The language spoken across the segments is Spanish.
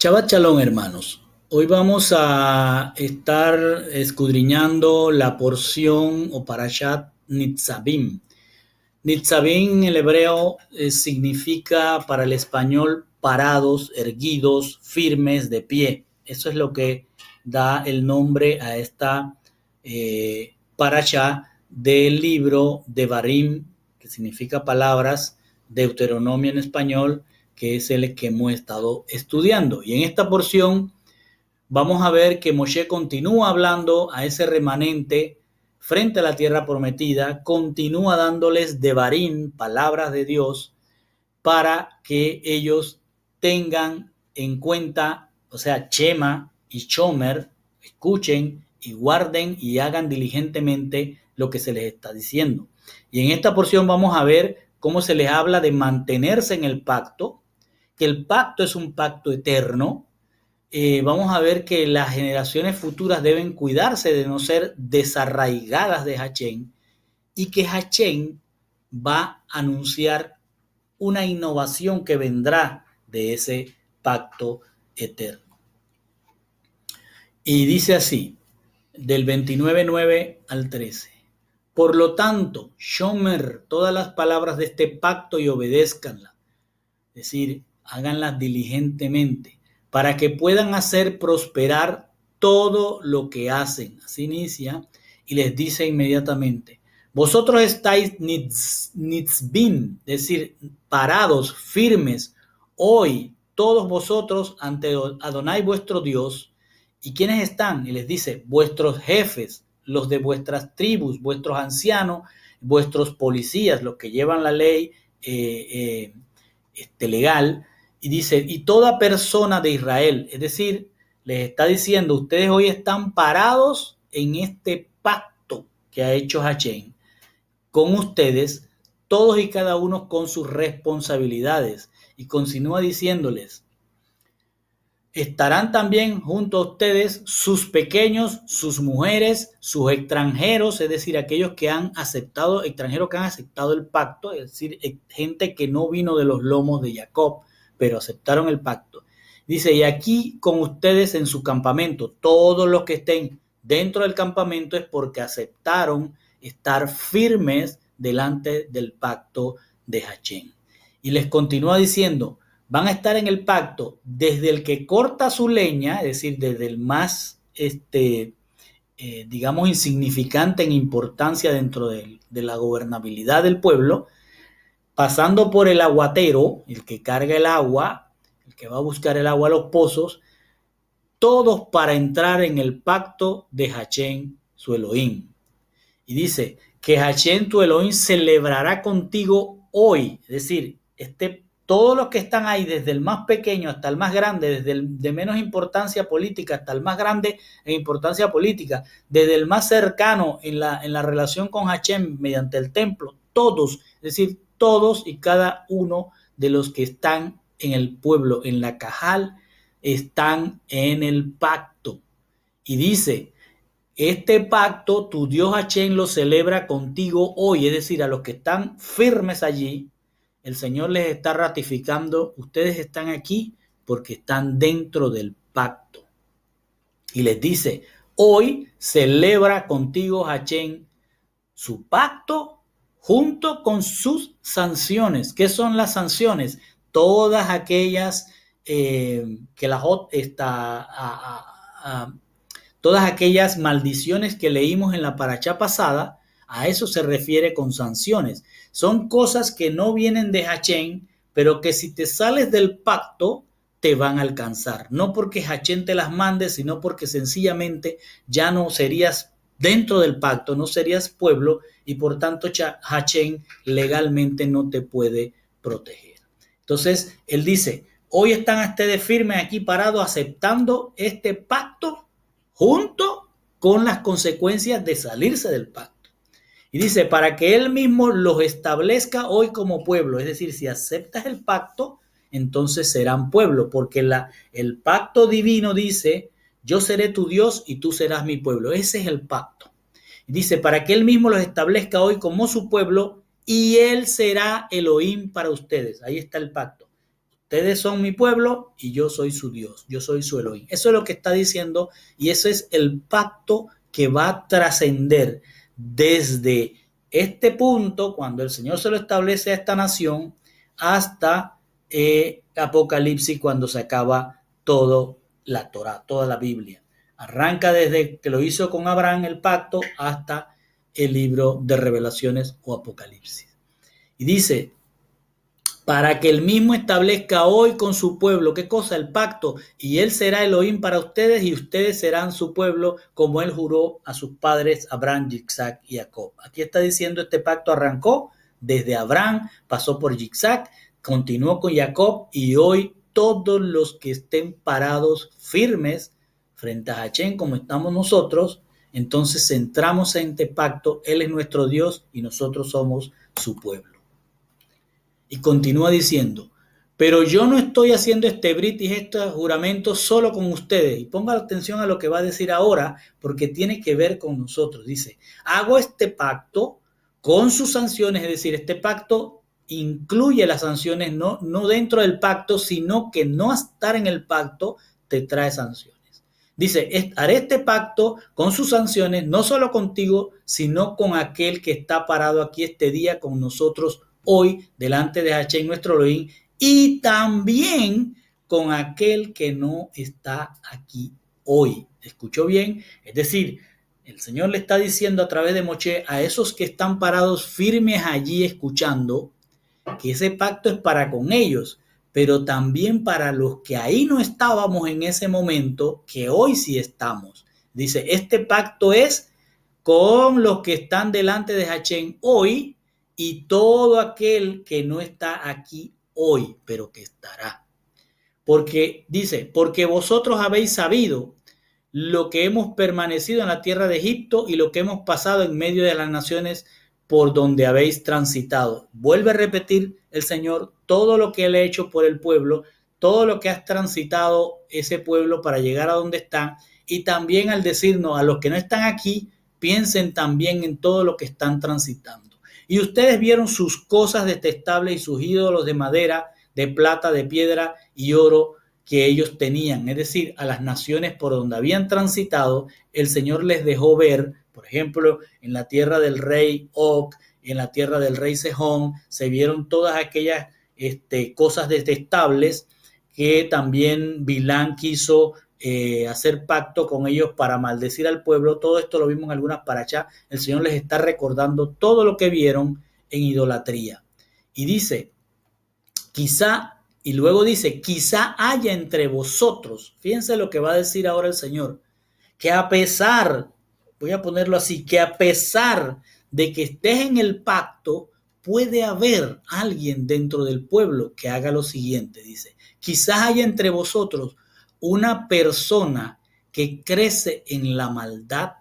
Shabbat Shalom, hermanos. Hoy vamos a estar escudriñando la porción o parashat Nitzavim. Nitzavim en el hebreo significa para el español parados, erguidos, firmes, de pie. Eso es lo que da el nombre a esta parashá del libro de Devarim, que significa palabras, Deuteronomio en español, que es el que hemos estado estudiando. Y en esta porción vamos a ver que Moshe continúa hablando a ese remanente frente a la tierra prometida, continúa dándoles devarim, palabras de Dios, para que ellos tengan en cuenta, o sea, Shema y Shomer, escuchen y guarden y hagan diligentemente lo que se les está diciendo. Y en esta porción vamos a ver cómo se les habla de mantenerse en el pacto, que el pacto es un pacto eterno. Vamos a ver que las generaciones futuras deben cuidarse de no ser desarraigadas de Hachén y que Hachén va a anunciar una innovación que vendrá de ese pacto eterno. Y dice así, del 29:9 al 13. Por lo tanto, Shomer, todas las palabras de este pacto y obedézcanlas, es decir, háganlas diligentemente, para que puedan hacer prosperar todo lo que hacen. Así inicia y les dice inmediatamente, vosotros estáis nitzbim, es decir, parados, firmes, hoy todos vosotros ante Adonai vuestro Dios. ¿Y quiénes están? Y les dice, vuestros jefes, los de vuestras tribus, vuestros ancianos, vuestros policías, los que llevan la ley legal, y dice, y toda persona de Israel, es decir, les está diciendo, ustedes hoy están parados en este pacto que ha hecho Hachén con ustedes, todos y cada uno con sus responsabilidades, y continúa diciéndoles, estarán también junto a ustedes sus pequeños, sus mujeres, sus extranjeros, es decir, aquellos que han aceptado, extranjeros que han aceptado el pacto, es decir, gente que no vino de los lomos de Jacob, pero aceptaron el pacto. Dice, y aquí con ustedes en su campamento, todos los que estén dentro del campamento es porque aceptaron estar firmes delante del pacto de Hachén. Y les continúa diciendo, van a estar en el pacto desde el que corta su leña, es decir, desde el más, digamos, insignificante en importancia dentro de la gobernabilidad del pueblo, pasando por el aguatero, el que carga el agua, el que va a buscar el agua a los pozos, todos para entrar en el pacto de Hachén, su Elohim. Y dice que Hachén, tu Elohim, celebrará contigo hoy, es decir, todos los que están ahí, desde el más pequeño hasta el más grande, desde el de menos importancia política hasta el más grande en importancia política, desde el más cercano en la relación con Hachén mediante el templo, todos, es decir, todos y cada uno de los que están en el pueblo, en la Cajal, están en el pacto. Y dice, este pacto tu Dios Hachén lo celebra contigo hoy, es decir, a los que están firmes allí, el Señor les está ratificando, ustedes están aquí porque están dentro del pacto. Y les dice, hoy celebra contigo Hachén su pacto junto con sus sanciones. ¿Qué son las sanciones? Todas aquellas que la Jot está todas aquellas maldiciones que leímos en la parachá pasada, a eso se refiere con sanciones. Son cosas que no vienen de Hachén, pero que si te sales del pacto, te van a alcanzar. No porque Hachén te las mande, sino porque sencillamente ya no serías dentro del pacto, no serías pueblo y por tanto Hachén legalmente no te puede proteger. Entonces, él dice, hoy están ustedes firmes aquí parados aceptando este pacto junto con las consecuencias de salirse del pacto. Y dice, para que él mismo los establezca hoy como pueblo, es decir, si aceptas el pacto, entonces serán pueblo, porque el pacto divino dice, yo seré tu Dios y tú serás mi pueblo. Ese es el pacto. Y dice, para que él mismo los establezca hoy como su pueblo y él será Elohim para ustedes. Ahí está el pacto. Ustedes son mi pueblo y yo soy su Dios, yo soy su Elohim. Eso es lo que está diciendo y eso es el pacto que va a trascender desde este punto, cuando el Señor se lo establece a esta nación, hasta Apocalipsis, cuando se acaba toda la Torá, toda la Biblia. Arranca desde que lo hizo con Abraham el pacto hasta el libro de Revelaciones o Apocalipsis. Y dice, para que él mismo establezca hoy con su pueblo, ¿qué cosa? El pacto. Y él será Elohim para ustedes y ustedes serán su pueblo, como él juró a sus padres Abraham, Isaac y Jacob. Aquí está diciendo, este pacto arrancó desde Abraham, pasó por Isaac, continuó con Jacob y hoy todos los que estén parados firmes frente a Hachén como estamos nosotros, entonces entramos en este pacto. Él es nuestro Dios y nosotros somos su pueblo. Y continúa diciendo, pero yo no estoy haciendo este brit y este juramento solo con ustedes. Y ponga atención a lo que va a decir ahora, porque tiene que ver con nosotros. Dice, hago este pacto con sus sanciones, es decir, este pacto incluye las sanciones, no dentro del pacto, sino que no estar en el pacto te trae sanciones. Dice, haré este pacto con sus sanciones, no solo contigo, sino con aquel que está parado aquí este día con nosotros hoy delante de Hachén nuestro Elohim, y también con aquel que no está aquí hoy. ¿Escuchó bien? Es decir, el Señor le está diciendo a través de Moshe a esos que están parados firmes allí escuchando, que ese pacto es para con ellos, pero también para los que ahí no estábamos en ese momento, que hoy sí estamos. Dice, este pacto es con los que están delante de Hachén hoy, y todo aquel que no está aquí hoy, pero que estará. Porque dice, porque vosotros habéis sabido lo que hemos permanecido en la tierra de Egipto y lo que hemos pasado en medio de las naciones por donde habéis transitado. Vuelve a repetir el Señor todo lo que Él ha hecho por el pueblo, todo lo que has transitado ese pueblo para llegar a donde están, y también al decirnos a los que no están aquí, piensen también en todo lo que están transitando. Y ustedes vieron sus cosas detestables y sus ídolos de madera, de plata, de piedra y oro que ellos tenían. Es decir, a las naciones por donde habían transitado, el Señor les dejó ver, por ejemplo, en la tierra del rey Og, en la tierra del rey Sejón, se vieron todas aquellas cosas detestables que también Bilán quiso hacer pacto con ellos para maldecir al pueblo. Todo esto lo vimos en algunas parachas. El Señor les está recordando todo lo que vieron en idolatría. Y dice, quizá, y luego dice, quizá haya entre vosotros, fíjense lo que va a decir ahora el Señor, que a pesar, voy a ponerlo así, que a pesar de que estés en el pacto, puede haber alguien dentro del pueblo que haga lo siguiente, dice, quizás haya entre vosotros una persona que crece en la maldad,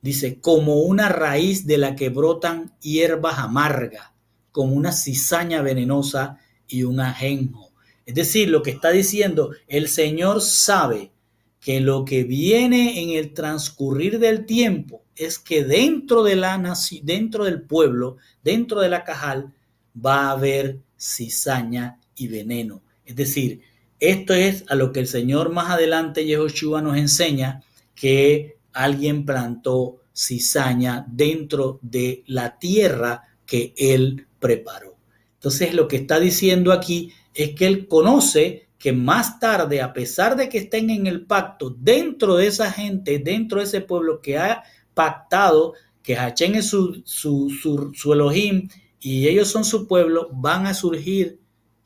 dice, como una raíz de la que brotan hierbas amargas, como una cizaña venenosa y un ajenjo. Es decir, lo que está diciendo, el Señor sabe que lo que viene en el transcurrir del tiempo es que dentro de la nación, dentro del pueblo, dentro de la Cajal, va a haber cizaña y veneno. Es decir, esto es a lo que el Señor más adelante, Yehoshua, nos enseña, que alguien plantó cizaña dentro de la tierra que Él preparó. Entonces, lo que está diciendo aquí es que Él conoce que más tarde, a pesar de que estén en el pacto, dentro de esa gente, dentro de ese pueblo que ha pactado, que Hachén es su Elohim y ellos son su pueblo, van a surgir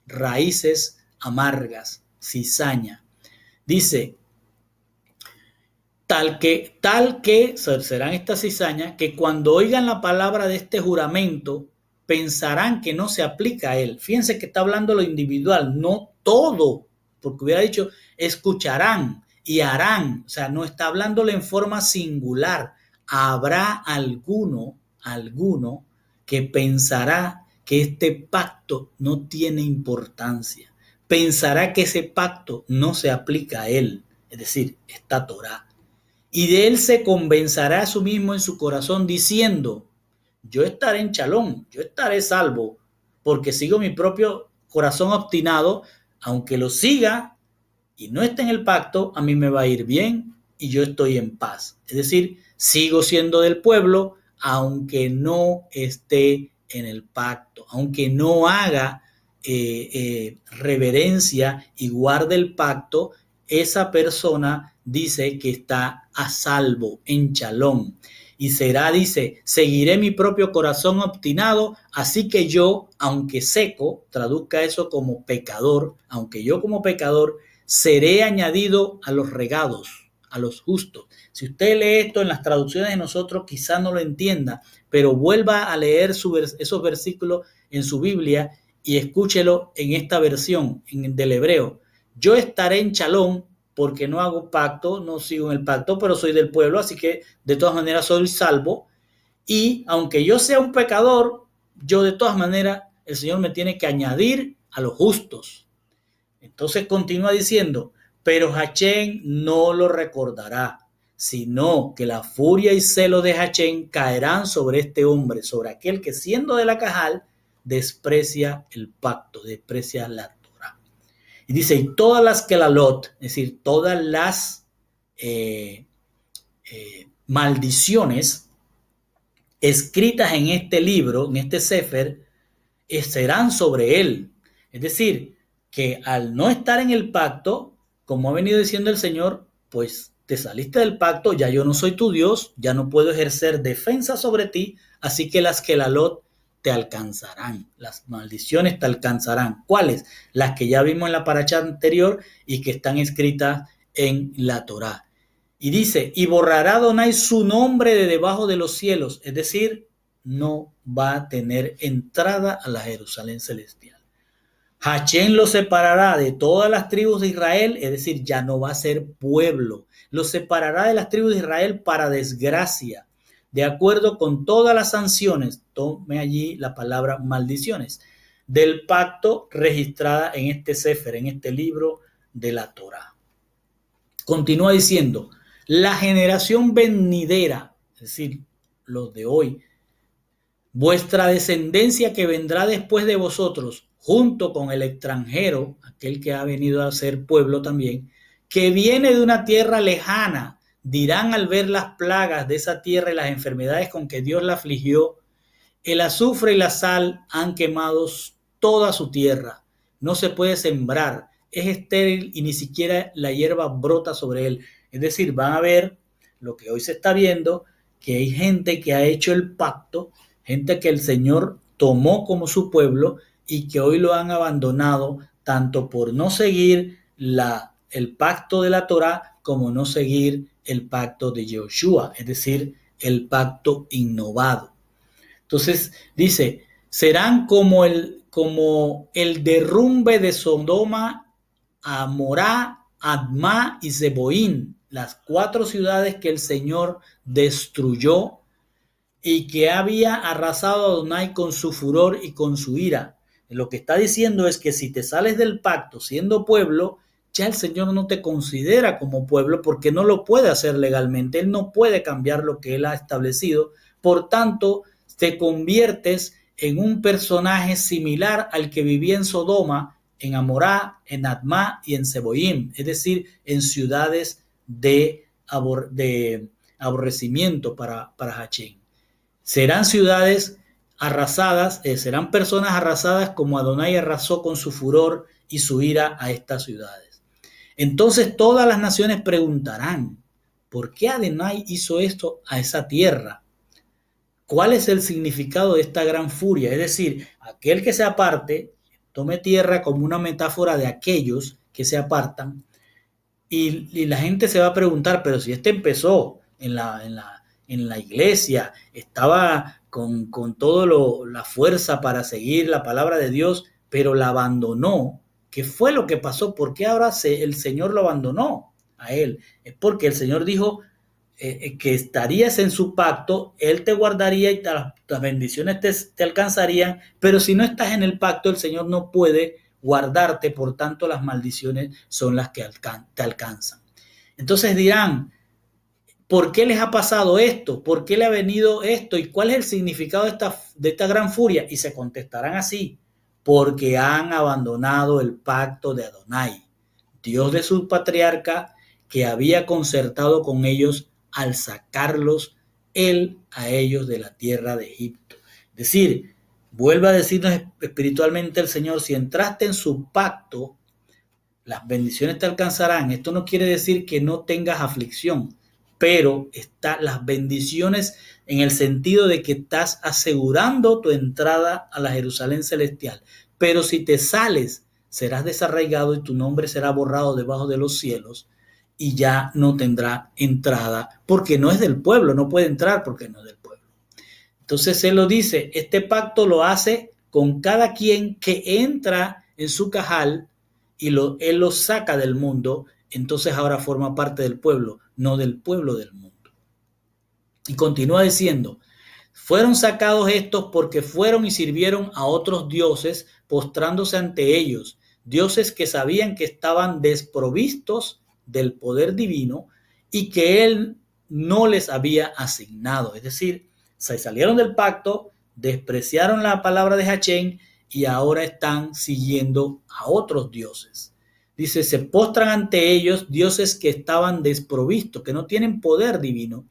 raíces amargas, cizaña. Dice, tal que serán estas cizañas, que cuando oigan la palabra de este juramento, pensarán que no se aplica a él. Fíjense que está hablando lo individual, no todo, porque hubiera dicho, escucharán y harán, o sea, no está hablándolo en forma singular. Habrá alguno que pensará que este pacto no tiene importancia, pensará que ese pacto no se aplica a él, es decir, esta Torá. Y de él se convencerá a sí mismo en su corazón diciendo, yo estaré en Chalón, yo estaré salvo, porque sigo mi propio corazón obstinado, aunque lo siga y no esté en el pacto, a mí me va a ir bien y yo estoy en paz. Es decir, sigo siendo del pueblo, aunque no esté en el pacto, aunque no haga reverencia y guarde el pacto, esa persona dice que está a salvo, en shalom. Y será, dice, seguiré mi propio corazón obstinado, así que yo, aunque seco, traduzca eso como pecador, aunque yo como pecador, seré añadido a los regados, a los justos. Si usted lee esto en las traducciones de nosotros, quizá no lo entienda, pero vuelva a leer esos versículos en su Biblia y escúchelo en esta versión del hebreo. Yo estaré en shalom porque no hago pacto, no sigo en el pacto, pero soy del pueblo, así que de todas maneras soy salvo. Y aunque yo sea un pecador, yo de todas maneras, el Señor me tiene que añadir a los justos. Entonces continúa diciendo, pero Hachén no lo recordará, sino que la furia y celo de Hachén caerán sobre este hombre, sobre aquel que siendo de la Cajal, desprecia el pacto, desprecia la Torah. Y dice, y todas las kelalot, es decir, todas las maldiciones escritas en este libro, en este sefer, serán sobre él. Es decir, que al no estar en el pacto, como ha venido diciendo el Señor, pues te saliste del pacto, ya yo no soy tu Dios, ya no puedo ejercer defensa sobre ti, así que las kelalot te alcanzarán, las maldiciones te alcanzarán. ¿Cuáles? Las que ya vimos en la paracha anterior y que están escritas en la Torá. Y dice, y borrará Adonai su nombre de debajo de los cielos, es decir, no va a tener entrada a la Jerusalén celestial. Hachén lo separará de todas las tribus de Israel, es decir, ya no va a ser pueblo. Lo separará de las tribus de Israel para desgracia, de acuerdo con todas las sanciones, tome allí la palabra maldiciones, del pacto registrada en este sefer, en este libro de la Torá. Continúa diciendo, la generación venidera, es decir, los de hoy, vuestra descendencia que vendrá después de vosotros, junto con el extranjero, aquel que ha venido a ser pueblo también, que viene de una tierra lejana, dirán al ver las plagas de esa tierra y las enfermedades con que Dios la afligió, el azufre y la sal han quemado toda su tierra, no se puede sembrar, es estéril y ni siquiera la hierba brota sobre él. Es decir, van a ver lo que hoy se está viendo, que hay gente que ha hecho el pacto, gente que el Señor tomó como su pueblo y que hoy lo han abandonado tanto por no seguir el pacto de la Torá como no seguir el pacto de Yoshua, es decir, el pacto innovado. Entonces dice, serán como el derrumbe de Sodoma, Amorá, Admá y Zeboín, las 4 ciudades que el Señor destruyó y que había arrasado a Adonai con su furor y con su ira. Lo que está diciendo es que si te sales del pacto siendo pueblo, ya el Señor no te considera como pueblo porque no lo puede hacer legalmente. Él no puede cambiar lo que Él ha establecido. Por tanto, te conviertes en un personaje similar al que vivía en Sodoma, en Amorá, en Admá y en Zeboim, es decir, en ciudades de aborrecimiento para Hachén. Serán ciudades arrasadas, serán personas arrasadas como Adonai arrasó con su furor y su ira a estas ciudades. Entonces todas las naciones preguntarán, ¿por qué Adonai hizo esto a esa tierra? ¿Cuál es el significado de esta gran furia? Es decir, aquel que se aparte, tome tierra como una metáfora de aquellos que se apartan y la gente se va a preguntar, pero si este empezó en la iglesia, estaba con toda la fuerza para seguir la palabra de Dios, pero la abandonó. ¿Qué fue lo que pasó? ¿Por qué ahora el Señor lo abandonó a él? Es porque el Señor dijo que estarías en su pacto, Él te guardaría y las bendiciones te alcanzarían, pero si no estás en el pacto, el Señor no puede guardarte, por tanto las maldiciones son las que te alcanzan. Entonces dirán, ¿por qué les ha pasado esto? ¿Por qué le ha venido esto? ¿Y cuál es el significado de esta gran furia? Y se contestarán así, porque han abandonado el pacto de Adonai, Dios de su patriarca, que había concertado con ellos al sacarlos él a ellos de la tierra de Egipto. Es decir, vuelve a decirnos espiritualmente el Señor, si entraste en su pacto, las bendiciones te alcanzarán. Esto no quiere decir que no tengas aflicción, pero las bendiciones en el sentido de que estás asegurando tu entrada a la Jerusalén celestial. Pero si te sales, serás desarraigado y tu nombre será borrado debajo de los cielos y ya no tendrá entrada porque no es del pueblo, no puede entrar porque no es del pueblo. Entonces él lo dice, este pacto lo hace con cada quien que entra en su cajal y él lo saca del mundo, entonces ahora forma parte del pueblo, no del pueblo del mundo. Y continúa diciendo, fueron sacados estos porque fueron y sirvieron a otros dioses, postrándose ante ellos, dioses que sabían que estaban desprovistos del poder divino y que él no les había asignado. Es decir, se salieron del pacto, despreciaron la palabra de Hachén y ahora están siguiendo a otros dioses. Dice, se postran ante ellos dioses que estaban desprovistos, que no tienen poder divino,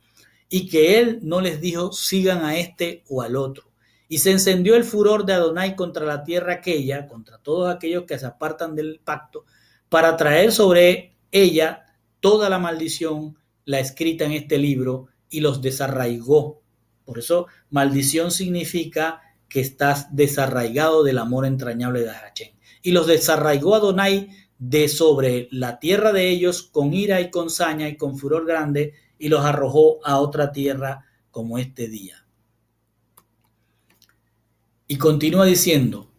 y que él no les dijo sigan a este o al otro. Y se encendió el furor de Adonai contra la tierra aquella, contra todos aquellos que se apartan del pacto, para traer sobre ella toda la maldición, la escrita en este libro, y los desarraigó. Por eso, maldición significa que estás desarraigado del amor entrañable de Hachén. Y los desarraigó Adonai de sobre la tierra de ellos con ira y con saña y con furor grande, y los arrojó a otra tierra como este día. Y continúa diciendo,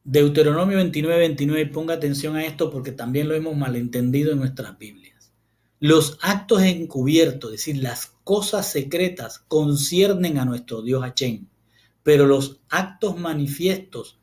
Deuteronomio 29:29, ponga atención a esto porque también lo hemos malentendido en nuestras Biblias. Los actos encubiertos, es decir, las cosas secretas, conciernen a nuestro Dios Hachén, pero los actos manifiestos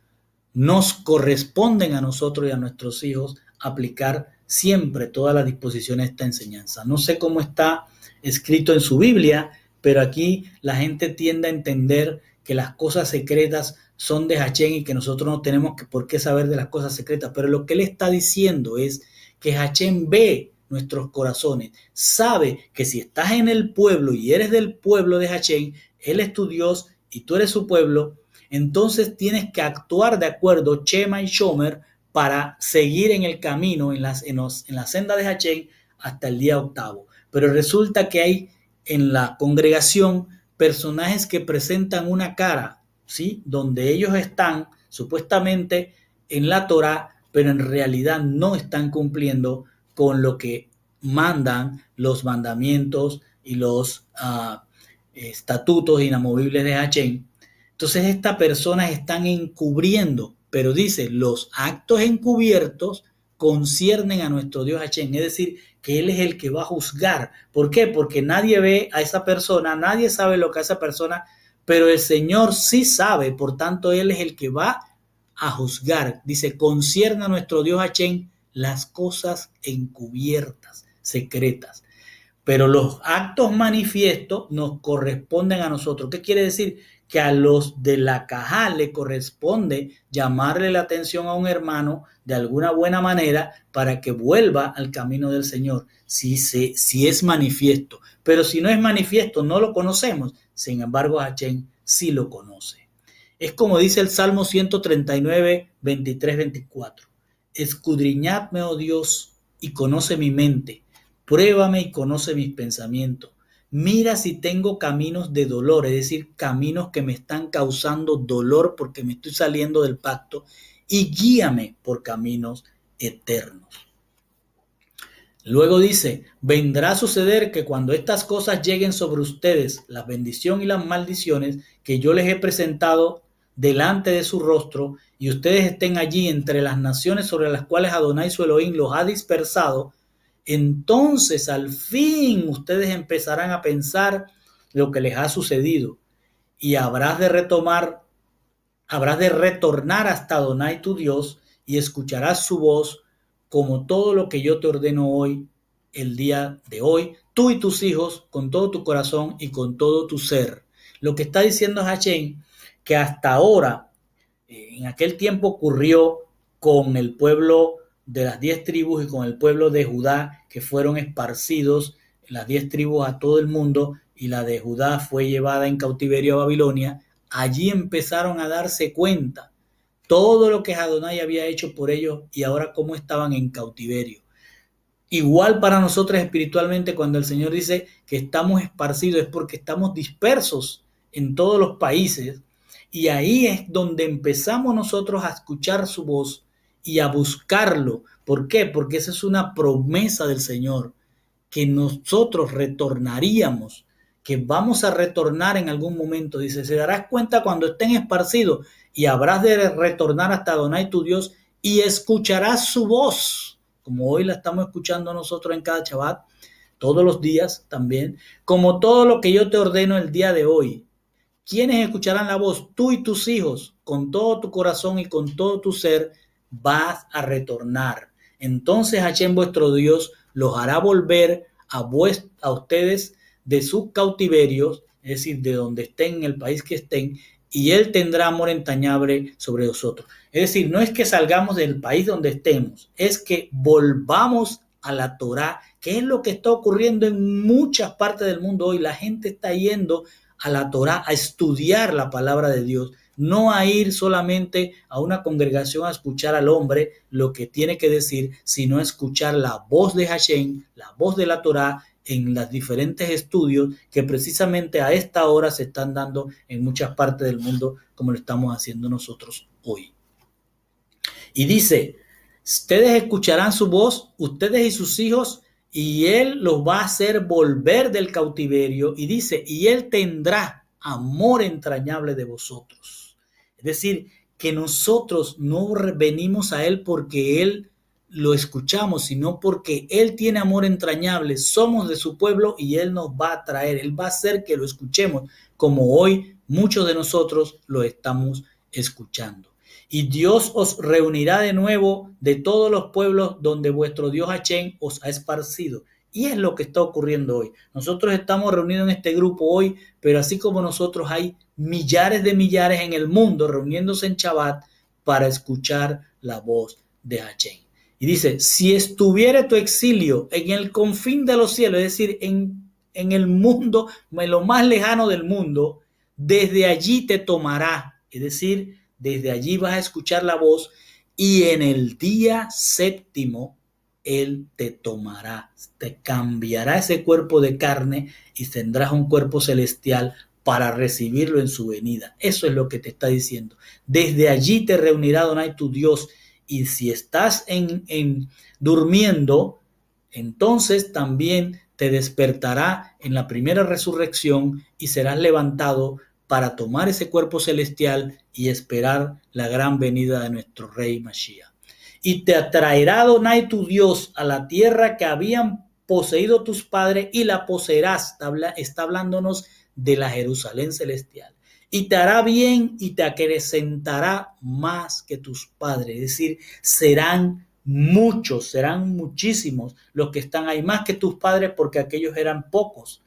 nos corresponden a nosotros y a nuestros hijos aplicar siempre todas las disposiciones de esta enseñanza. No sé cómo está escrito en su Biblia, pero aquí la gente tiende a entender que las cosas secretas son de Hachén y que nosotros no tenemos por qué saber de las cosas secretas. Pero lo que él está diciendo es que Hachén ve nuestros corazones, sabe que si estás en el pueblo y eres del pueblo de Hachén, él es tu Dios y tú eres su pueblo, entonces tienes que actuar de acuerdo Shema y Shomer para seguir en el camino, en la senda de Hachén hasta el día octavo. Pero resulta que hay en la congregación personajes que presentan una cara, ¿sí? Donde ellos están supuestamente en la Torá, pero en realidad no están cumpliendo con lo que mandan los mandamientos y los estatutos inamovibles de Hachén. Entonces estas personas están encubriendo, pero dice, los actos encubiertos conciernen a nuestro Dios Hachén, es decir, que Él es el que va a juzgar. ¿Por qué? Porque nadie ve a esa persona, nadie sabe lo que hace esa persona, pero el Señor sí sabe, por tanto Él es el que va a juzgar. Dice, concierne a nuestro Dios Hachén las cosas encubiertas, secretas. Pero los actos manifiestos nos corresponden a nosotros. ¿Qué quiere decir? Que a los de la caja le corresponde llamarle la atención a un hermano de alguna buena manera para que vuelva al camino del Señor, si es manifiesto. Pero si no es manifiesto, no lo conocemos. Sin embargo, Hachén sí lo conoce. Es como dice el Salmo 139, 23, 24. Escudriñadme, oh Dios, y conoce mi mente. Pruébame y conoce mis pensamientos. Mira si tengo caminos de dolor, es decir, caminos que me están causando dolor porque me estoy saliendo del pacto, y guíame por caminos eternos. Luego dice, vendrá a suceder que cuando estas cosas lleguen sobre ustedes, la bendición y las maldiciones que yo les he presentado delante de su rostro, y ustedes estén allí entre las naciones sobre las cuales Adonai su Elohim los ha dispersado, entonces al fin ustedes empezarán a pensar lo que les ha sucedido y habrás de retornar hasta Adonai tu Dios y escucharás su voz como todo lo que yo te ordeno hoy, el día de hoy, tú y tus hijos, con todo tu corazón y con todo tu ser. Lo que está diciendo Hachén, que hasta ahora En aquel tiempo ocurrió con el pueblo de las 10 tribus y con el pueblo de Judá, que fueron esparcidos las 10 tribus a todo el mundo, y la de Judá fue llevada en cautiverio a Babilonia. Allí empezaron a darse cuenta todo lo que Adonai había hecho por ellos y ahora cómo estaban en cautiverio. Igual para nosotros espiritualmente, cuando el Señor dice que estamos esparcidos, es porque estamos dispersos en todos los países, y ahí es donde empezamos nosotros a escuchar su voz y a buscarlo. ¿Por qué? Porque esa es una promesa del Señor, que nosotros retornaríamos, que vamos a retornar en algún momento. Dice, se darás cuenta cuando estén esparcidos y habrás de retornar hasta Adonai tu Dios y escucharás su voz, como hoy la estamos escuchando nosotros en cada Shabbat, todos los días también, como todo lo que yo te ordeno el día de hoy. ¿Quiénes escucharán la voz? Tú y tus hijos, con todo tu corazón y con todo tu ser, vas a retornar. Entonces Hashem vuestro Dios los hará volver a ustedes de sus cautiverios, es decir, de donde estén, en el país que estén, y Él tendrá amor entrañable sobre nosotros. Es decir, no es que salgamos del país donde estemos, es que volvamos a la Torá, que es lo que está ocurriendo en muchas partes del mundo hoy. La gente está yendo a la Torá a estudiar la palabra de Dios, no a ir solamente a una congregación a escuchar al hombre lo que tiene que decir, sino a escuchar la voz de Hashem, la voz de la Torá en los diferentes estudios que precisamente a esta hora se están dando en muchas partes del mundo, como lo estamos haciendo nosotros hoy. Y dice, ustedes escucharán su voz, ustedes y sus hijos, y Él los va a hacer volver del cautiverio. Y dice, y Él tendrá amor entrañable de vosotros. Es decir, que nosotros no venimos a Él porque Él lo escuchamos, sino porque Él tiene amor entrañable. Somos de su pueblo y Él nos va a traer. Él va a hacer que lo escuchemos, como hoy muchos de nosotros lo estamos escuchando. Y Dios os reunirá de nuevo de todos los pueblos donde vuestro Dios Hashem os ha esparcido. Y es lo que está ocurriendo hoy. Nosotros estamos reunidos en este grupo hoy, pero así como nosotros hay millares de millares en el mundo reuniéndose en Shabbat para escuchar la voz de Hashem. Y dice, si estuviere tu exilio en el confín de los cielos, es decir, en el mundo, en lo más lejano del mundo, desde allí te tomará. Es decir, desde allí vas a escuchar la voz y en el día séptimo Él te tomará, te cambiará ese cuerpo de carne y tendrás un cuerpo celestial para recibirlo en su venida. Eso es lo que te está diciendo. Desde allí te reunirá Adonai tu Dios, y si estás durmiendo, entonces también te despertará en la primera resurrección y serás levantado para tomar ese cuerpo celestial y esperar la gran venida de nuestro Rey Mashiach. Y te atraerá Adonai tu Dios a la tierra que habían poseído tus padres y la poseerás. Está hablándonos de la Jerusalén celestial. Y te hará bien y te acrecentará más que tus padres. Es decir, serán muchos, serán muchísimos los que están ahí, más que tus padres, porque aquellos eran pocos.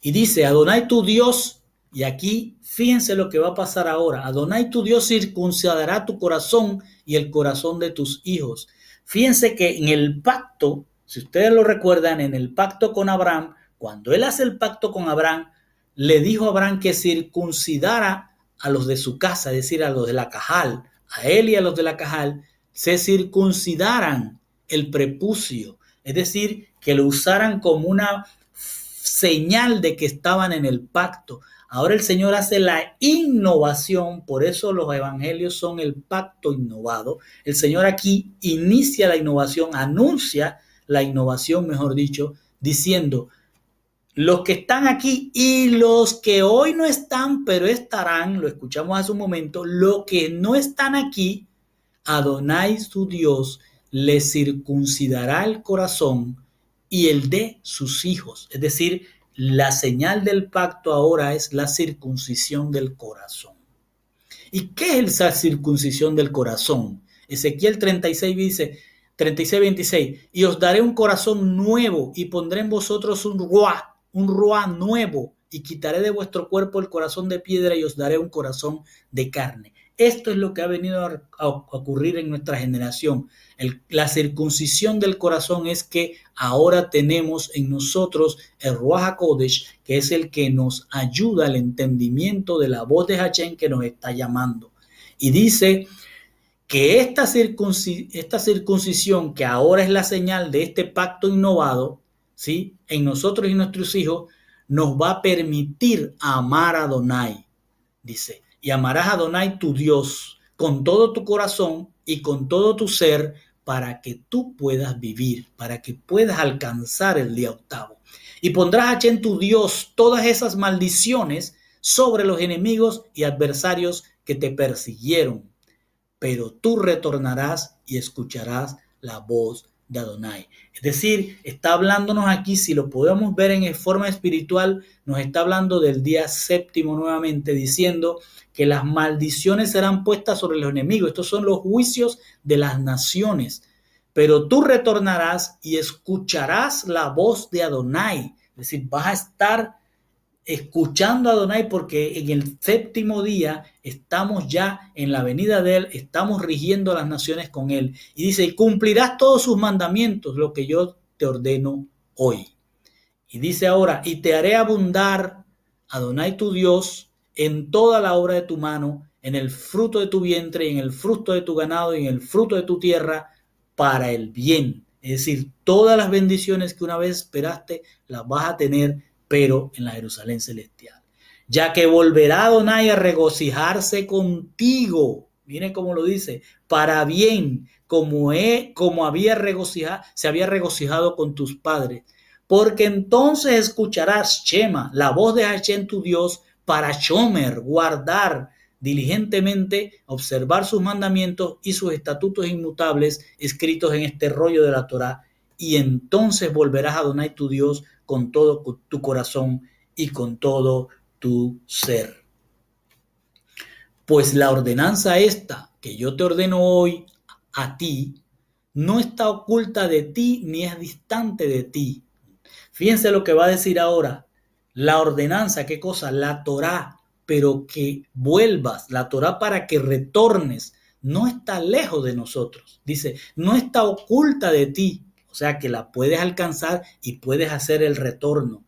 Y dice, Adonai tu Dios, y aquí fíjense lo que va a pasar ahora, Adonai tu Dios circuncidará tu corazón y el corazón de tus hijos. Fíjense que en el pacto, si ustedes lo recuerdan, en el pacto con Abraham, cuando él hace el pacto con Abraham, le dijo a Abraham que circuncidara a los de su casa, es decir, a los de la Cajal, a él y a los de la Cajal, se circuncidaran el prepucio, es decir, que lo usaran como una señal de que estaban en el pacto. Ahora el Señor hace la innovación, por eso los evangelios son el pacto innovado. El Señor aquí inicia la innovación, anuncia la innovación, mejor dicho, diciendo, los que están aquí y los que hoy no están, pero estarán, lo escuchamos hace un momento, los que no están aquí, Adonai su Dios les circuncidará el corazón y el de sus hijos. Es decir, la señal del pacto ahora es la circuncisión del corazón. ¿Y qué es esa circuncisión del corazón? Ezequiel 36 dice, 36:26, y os daré un corazón nuevo y pondré en vosotros un ruá nuevo, y quitaré de vuestro cuerpo el corazón de piedra y os daré un corazón de carne. Esto es lo que ha venido a ocurrir en nuestra generación. La circuncisión del corazón es que ahora tenemos en nosotros el Ruach HaKodesh, que es el que nos ayuda al entendimiento de la voz de Hashem que nos está llamando. Y dice que esta circuncisión, que ahora es la señal de este pacto innovado, ¿sí?, en nosotros y nuestros hijos, nos va a permitir amar a Adonai, dice, y amarás a Adonai tu Dios con todo tu corazón y con todo tu ser para que tú puedas vivir, para que puedas alcanzar el día octavo. Y pondrás a Hashem tu Dios todas esas maldiciones sobre los enemigos y adversarios que te persiguieron, pero tú retornarás y escucharás la voz de Adonai. Es decir, está hablándonos aquí, si lo podemos ver en forma espiritual, nos está hablando del día séptimo nuevamente, diciendo que las maldiciones serán puestas sobre los enemigos. Estos son los juicios de las naciones. Pero tú retornarás y escucharás la voz de Adonai. Es decir, vas a estar escuchando a Adonai, porque en el séptimo día estamos ya en la venida de él, estamos rigiendo a las naciones con él. Y dice, y cumplirás todos sus mandamientos, lo que yo te ordeno hoy. Y dice ahora, y te haré abundar, Adonai tu Dios, en toda la obra de tu mano, en el fruto de tu vientre, en el fruto de tu ganado y en el fruto de tu tierra, para el bien. Es decir, todas las bendiciones que una vez esperaste, las vas a tener, pero en la Jerusalén celestial. Ya que volverá Adonai a regocijarse contigo. Miren cómo lo dice, para bien, como se había regocijado con tus padres. Porque entonces escucharás, Shema, la voz de Hashem tu Dios, para Shomer, guardar diligentemente, observar sus mandamientos y sus estatutos inmutables escritos en este rollo de la Torá. Y entonces volverás a Adonai tu Dios con todo tu corazón y con todo tu ser. Pues la ordenanza esta que yo te ordeno hoy a ti, no está oculta de ti ni es distante de ti. Fíjense lo que va a decir ahora. La ordenanza, ¿qué cosa? La Torá, pero que vuelvas, la Torá para que retornes, no está lejos de nosotros. Dice, no está oculta de ti, o sea que la puedes alcanzar y puedes hacer el retorno.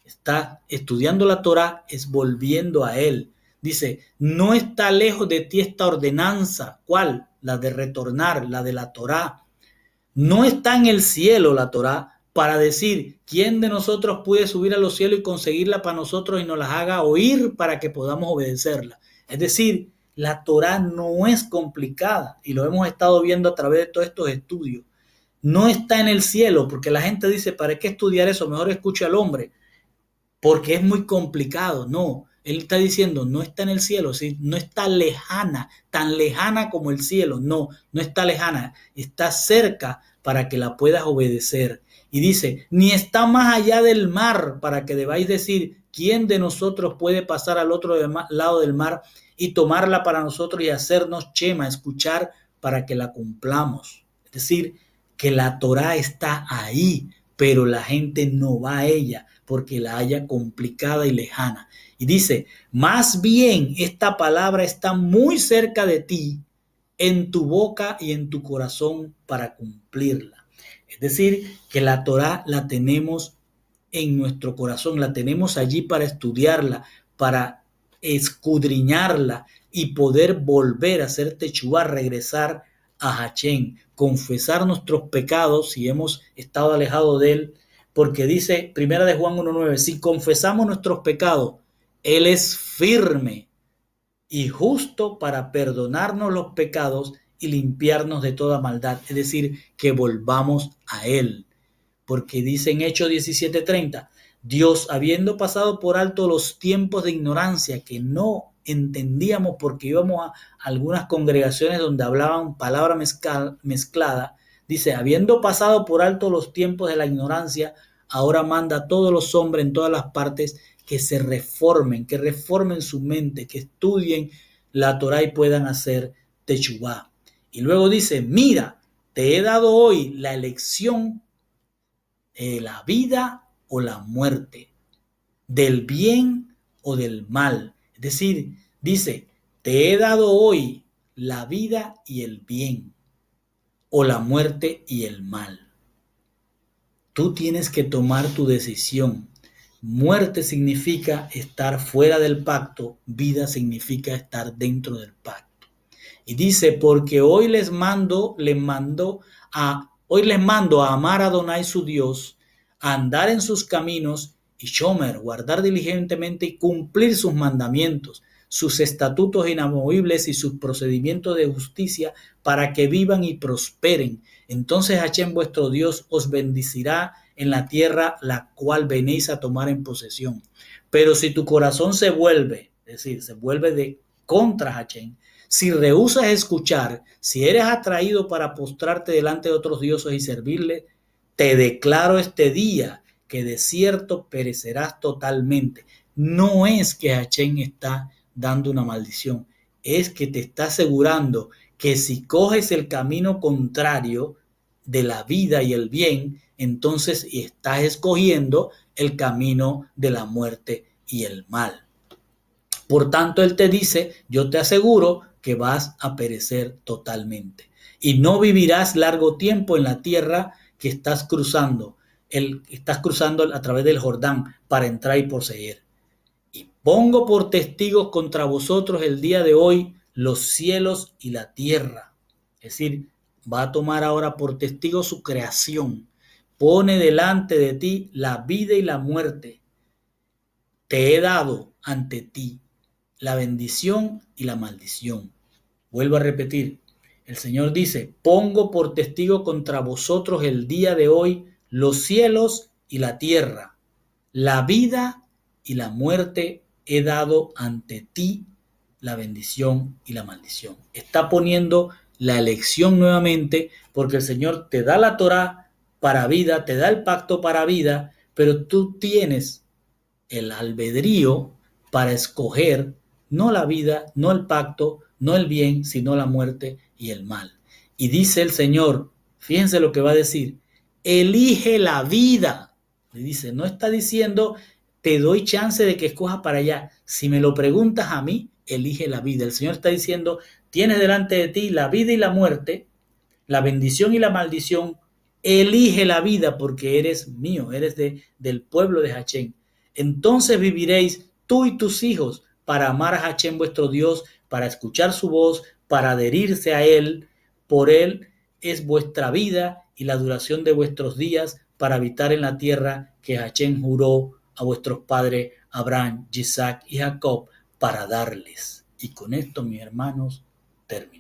Está estudiando la Torá, es volviendo a él. Dice, no está lejos de ti esta ordenanza. ¿Cuál? La de retornar, la de la Torá. No está en el cielo la Torá para decir, ¿quién de nosotros puede subir a los cielos y conseguirla para nosotros y nos las haga oír para que podamos obedecerla? Es decir, la Torá no es complicada y lo hemos estado viendo a través de todos estos estudios. No está en el cielo, porque la gente dice, ¿para qué estudiar eso? Mejor escuche al hombre, porque es muy complicado. No, él está diciendo, no está en el cielo, ¿sí? No está lejana, tan lejana como el cielo. No, no está lejana, está cerca para que la puedas obedecer. Y dice, ni está más allá del mar para que debáis decir, ¿quién de nosotros puede pasar al otro lado del mar y tomarla para nosotros y hacernos Shema, escuchar para que la cumplamos? Es decir, que la Torá está ahí, pero la gente no va a ella porque la haya complicada y lejana. Y dice, más bien esta palabra está muy cerca de ti, en tu boca y en tu corazón para cumplirla. Es decir, que la Torá la tenemos en nuestro corazón, la tenemos allí para estudiarla, para escudriñarla y poder volver a hacer techuvá, regresar a Hashem, confesar nuestros pecados si hemos estado alejados de él, porque dice Primera de Juan 1:9, si confesamos nuestros pecados, él es firme y justo para perdonarnos los pecados y limpiarnos de toda maldad, es decir, que volvamos a él. Porque dice en Hechos 17:30, Dios, habiendo pasado por alto los tiempos de ignorancia que no entendíamos porque íbamos a algunas congregaciones donde hablaban palabra mezclada, dice, habiendo pasado por alto los tiempos de la ignorancia, ahora manda a todos los hombres en todas las partes que se reformen, que reformen su mente, que estudien la Torá y puedan hacer techuvá. Y luego dice, mira, te he dado hoy la elección, la vida o la muerte. del bien o del mal. Es decir, dice, te he dado hoy la vida y el bien, o la muerte y el mal. Tú tienes que tomar tu decisión. Muerte significa estar fuera del pacto, vida significa estar dentro del pacto. Y dice, porque hoy les mando a amar a Adonai su Dios, a andar en sus caminos y Shomer, guardar diligentemente y cumplir sus mandamientos, sus estatutos inamovibles y sus procedimientos de justicia para que vivan y prosperen. Entonces Hashem vuestro Dios os bendecirá en la tierra la cual venís a tomar en posesión. Pero si tu corazón se vuelve, es decir, se vuelve de contra Hashem, si rehusas escuchar, si eres atraído para postrarte delante de otros dioses y servirle, te declaro este día que de cierto perecerás totalmente. No es que Hashem está dando una maldición, es que te está asegurando que si coges el camino contrario de la vida y el bien, entonces estás escogiendo el camino de la muerte y el mal. Por tanto, Él te dice, yo te aseguro que vas a perecer totalmente y no vivirás largo tiempo en la tierra que estás cruzando a través del Jordán para entrar y poseer. Y pongo por testigos contra vosotros el día de hoy los cielos y la tierra. Es decir, va a tomar ahora por testigo su creación. Pone delante de ti la vida y la muerte. Te he dado ante ti la bendición y la maldición. Vuelvo a repetir, el Señor dice, pongo por testigo contra vosotros el día de hoy los cielos y la tierra, la vida y la muerte he dado ante ti, la bendición y la maldición. Está poniendo la elección nuevamente porque el Señor te da la Torá para vida, te da el pacto para vida, pero tú tienes el albedrío para escoger no la vida, no el pacto, no el bien, sino la muerte y el mal. Y dice el Señor, fíjense lo que va a decir, elige la vida. Le dice, no está diciendo, te doy chance de que escojas para allá. Si me lo preguntas a mí, elige la vida. El Señor está diciendo, tienes delante de ti la vida y la muerte, la bendición y la maldición. Elige la vida porque eres mío, eres del pueblo de Hashem. Entonces viviréis tú y tus hijos para amar a Hashem vuestro Dios, para escuchar su voz, para adherirse a Él. Por Él es vuestra vida y la duración de vuestros días para habitar en la tierra que Hashem juró a vuestros padres Abraham, Isaac y Jacob para darles. Y con esto, mis hermanos, terminamos.